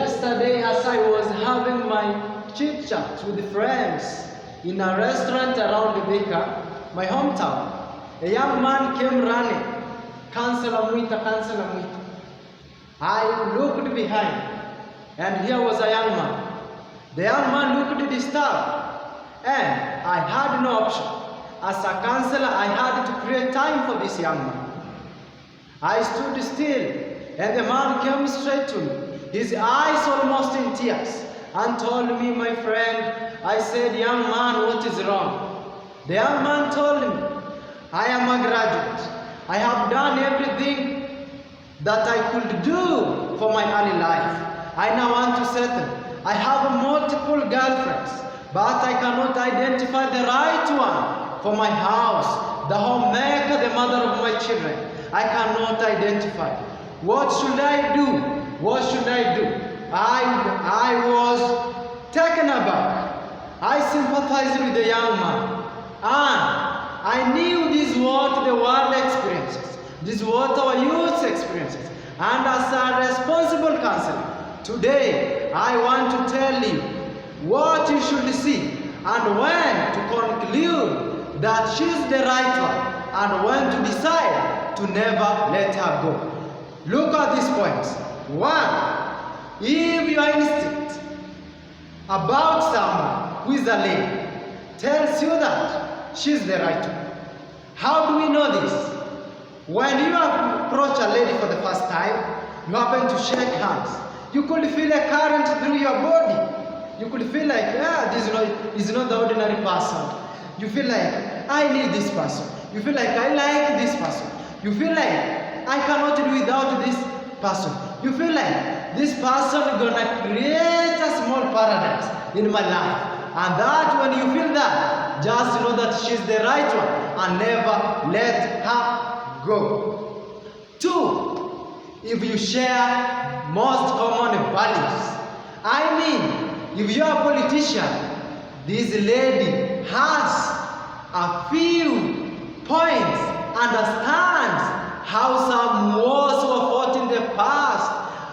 Yesterday, as I was having my chit-chat with friends in a restaurant around Baker, my hometown, a young man came running. Counsellor Mwita, Counsellor Mwita. I looked behind, and here was a young man. The young man looked disturbed, and I had no option. As a counselor, I had to create time for this young man. I stood still, and the man came straight to me, his eyes almost in tears, and told me, my friend, I said, young man, what is wrong? The young man told me, I am a graduate. I have done everything that I could do for my early life. I now want to settle. I have multiple girlfriends, but I cannot identify the right one for my house, the homemaker, the mother of my children. I cannot identify. What should I do? What should I do? I was taken aback. I sympathized with the young man, and I knew this is what the world experiences. This is what our youth experiences. And as a responsible counselor, today I want to tell you what you should see and when to conclude that she's the right one and when to decide to never let her go. Look at these points. 1. If your instinct about someone who is a lady tells you that she's the right one. How do we know this? When you approach a lady for the first time, you happen to shake hands. You could feel a current through your body. You could feel like, this is not the ordinary person. You feel like, I need this person. You feel like, I like this person. You feel like, I cannot do without this person. You feel like, this person is going to create a small paradise in my life. And that when you feel that, just know that she's the right one and never let her go. 2. If you share most common values. I mean, if you are a politician, this lady has a few points, understands how some wars were fought in the past,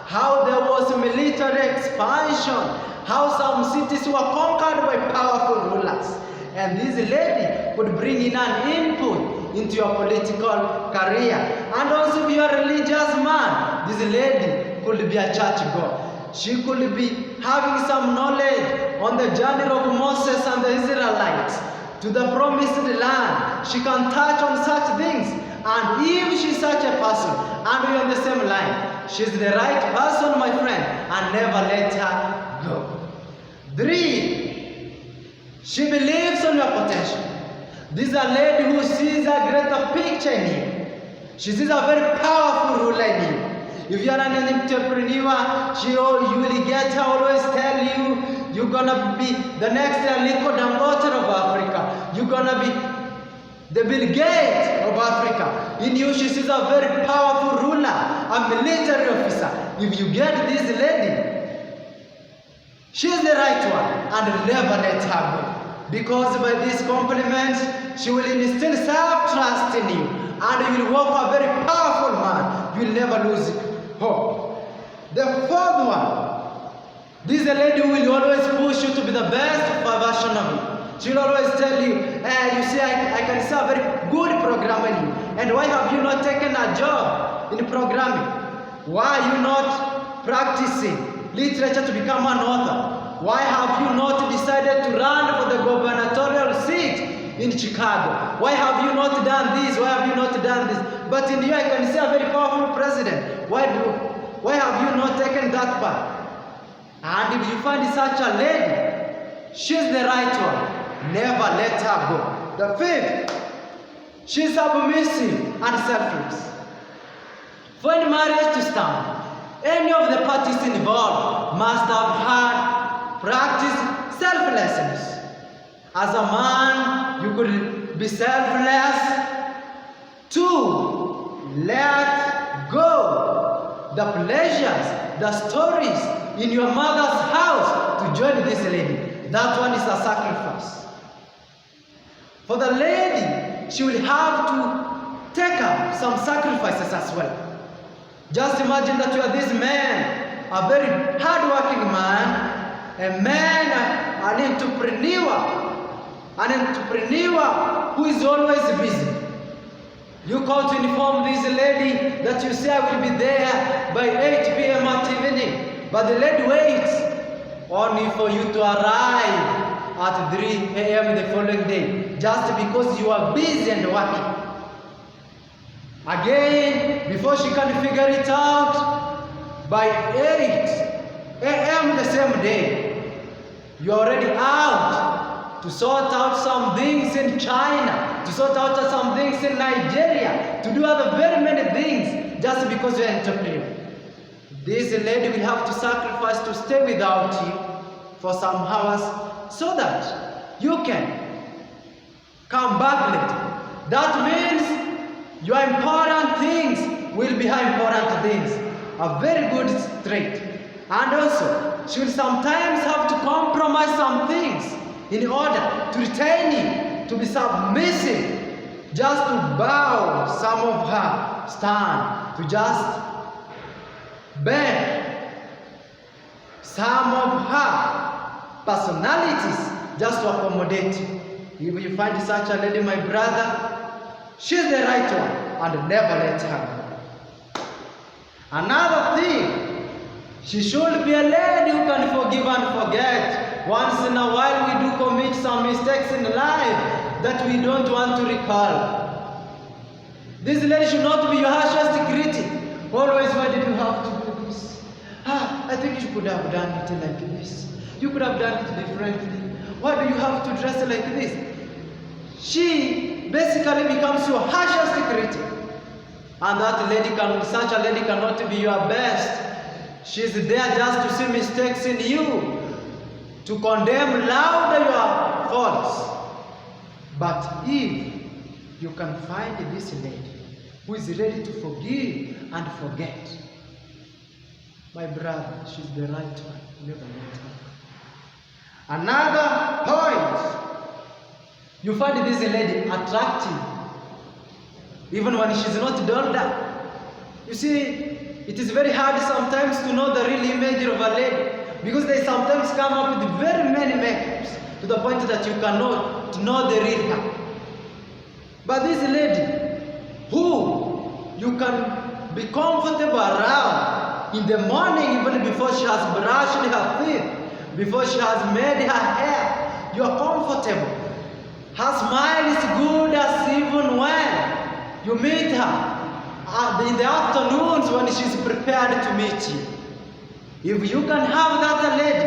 how there was military expansion, how some cities were conquered by powerful rulers. And this lady could bring in an input into your political career. And also if you are a religious man, this lady could be a church goer. She could be having some knowledge on the journey of Moses and the Israelites to the promised land. She can touch on such things. And if she's such a person, and we're on the same line, she's the right person, my friend, and never let her go. 3. She believes on your potential. This is a lady who sees a greater picture in you. She sees a very powerful ruler in you. If you are an entrepreneur, you will get her always tell you, you're going to be the next Aliko Dangote of Africa. You're going to be the Bill Gates of Africa. In you, she sees a very powerful ruler, a military officer. If you get this lady, she's the right one, and never let her go. Because by these compliments, she will instill self-trust in you, and you will walk a very powerful man. You will never lose hope. The 4th one, this is a lady who will always push you to be the best version of you. She will always tell you, you see, I can see a very good programmer in you. And why have you not taken a job in programming? Why are you not practicing literature to become an author? Why have you not decided to run for the gubernatorial seat in Chicago? Why have you not done this? Why have you not done this? But in you, I can see a very powerful president. Why have you not taken that path? And if you find such a lady, she's the right one. Never let her go. The 5th, she's submissive and selfless. For any marriage to stand, any of the parties involved must have had practiced selflessness. As a man, you could be selfless to let go the pleasures, the stories in your mother's house to join this lady. That one is a sacrifice. For the lady, she will have to take up some sacrifices as well. Just imagine that you are this man a very hard-working man, a man, an entrepreneur who is always busy. You call to inform this lady that you say I will be there by 8 p.m. at evening, but the lady waits only for you to arrive at 3 a.m. the following day, just because you are busy and working. Again, before she can figure it out, by 8 a.m. the same day, you are already out to sort out some things in China, to sort out some things in Nigeria, to do other very many things, just because you are an entrepreneur. This lady will have to sacrifice to stay without you for some hours so that you can come back later. That means your important things will be her important things. A very good trait. And also, she will sometimes have to compromise some things in order to retain you, to be submissive, just to bow some of her stand, to just bend some of her personalities, just to accommodate you. If you find such a lady, my brother, she's the right one, and never let her go. Another thing, she should be a lady who can forgive and forget. Once in a while we do commit some mistakes in life that we don't want to recall. This lady should not be your harshest critic. Always, why did you have to do this? I think you could have done it like this. You could have done it differently. Why do you have to dress like this? She basically becomes your harshest critic. And such a lady cannot be your best. She's there just to see mistakes in you, to condemn louder your faults. But if you can find this lady who is ready to forgive and forget, my brother, she's the right one. Never let her. Another point, you find this lady attractive, even when she's not dolled up. You see, it is very hard sometimes to know the real image of a lady, because they sometimes come up with very many makeups to the point that you cannot know the real her. But this lady, who you can be comfortable around in the morning, even before she has brushed her teeth, before she has made her hair, you are comfortable. Her smile is good as even when you meet her in the afternoons when she's prepared to meet you. If you can have that lady,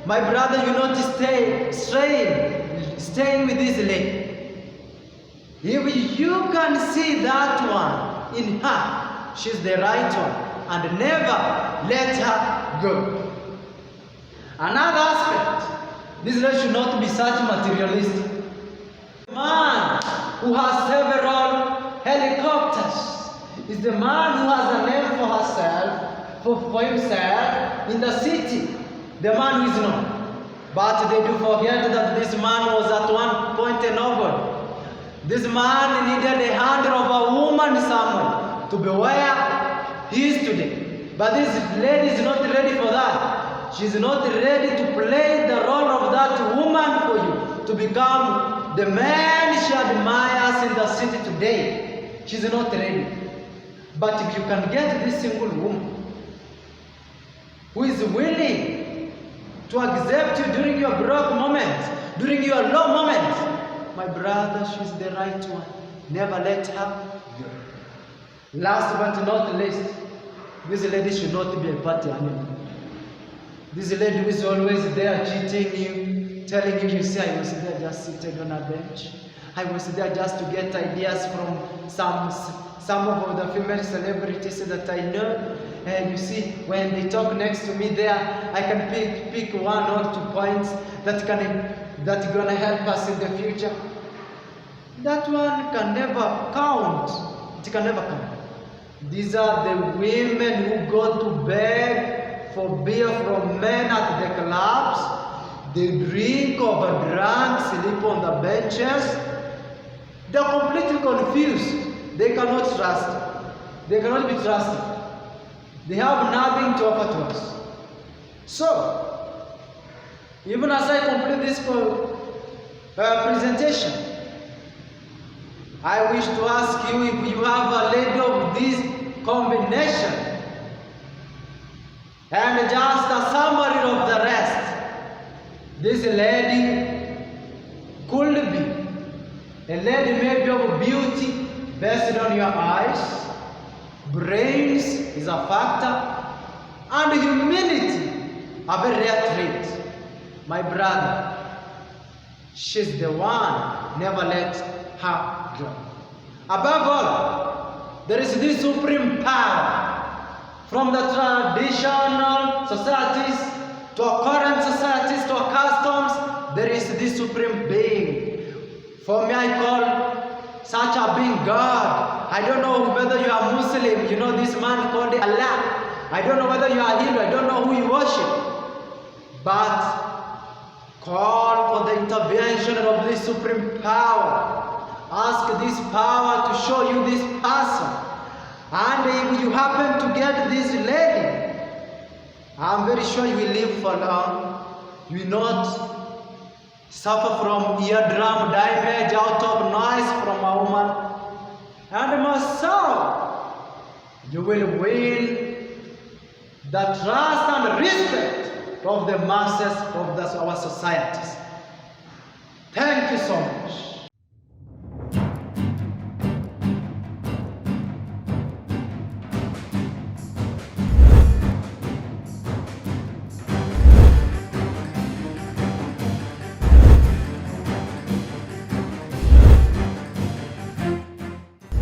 my brother, you not staying with this lady. If you can see that one in her, she's the right one, and never let her go. Another aspect, this lady should not be such materialistic. The man who has several helicopters is the man who has a name for herself, for himself in the city. The man who is known. But they do forget that this man was at one point a noble. This man needed the hand of a woman somewhere to be where he is today. But this lady is not ready for that. She is not ready to play the role of that woman for you, to become the man she admires in the city today. She is not ready. But if you can get this single woman who is willing to accept you during your broke moments, during your low moments, my brother, she's the right one. Never let her go. Last but not least, this lady should not be a party animal. This lady who is always there cheating you, telling you, you say, I was there just sitting on a bench. I was there just to get ideas from some of the female celebrities that I know. And you see, when they talk next to me there, I can pick 1 or 2 points that's gonna help us in the future. That one can never count. It can never count. These are the women who go to beg for beer from men at the clubs. They drink, overdrunk, sleep on the benches. They're completely confused. They cannot trust. They cannot be trusted. They have nothing to offer to us. So, even as I complete this presentation, I wish to ask you if you have a lady of this combination and just a summary of the rest. This lady could be a lady maybe of beauty based on your eyes, brains is a factor, and humility a very rare trait. My brother, she's the one, never let her go. Above all, there is this supreme power. From the traditional societies to our current societies to our customs, there is this supreme being. For me, I call such a being God. I don't know whether you are Muslim, you know this man called Allah. I don't know whether you are Hindu, I don't know who you worship. But call for the intervention of this supreme power. Ask this power to show you this person. And if you happen to get this lady, I'm very sure you will live for long. You will not suffer from eardrum damage out of noise from a woman. And most so, you will win the trust and respect of the masses of our societies. Thank you so much.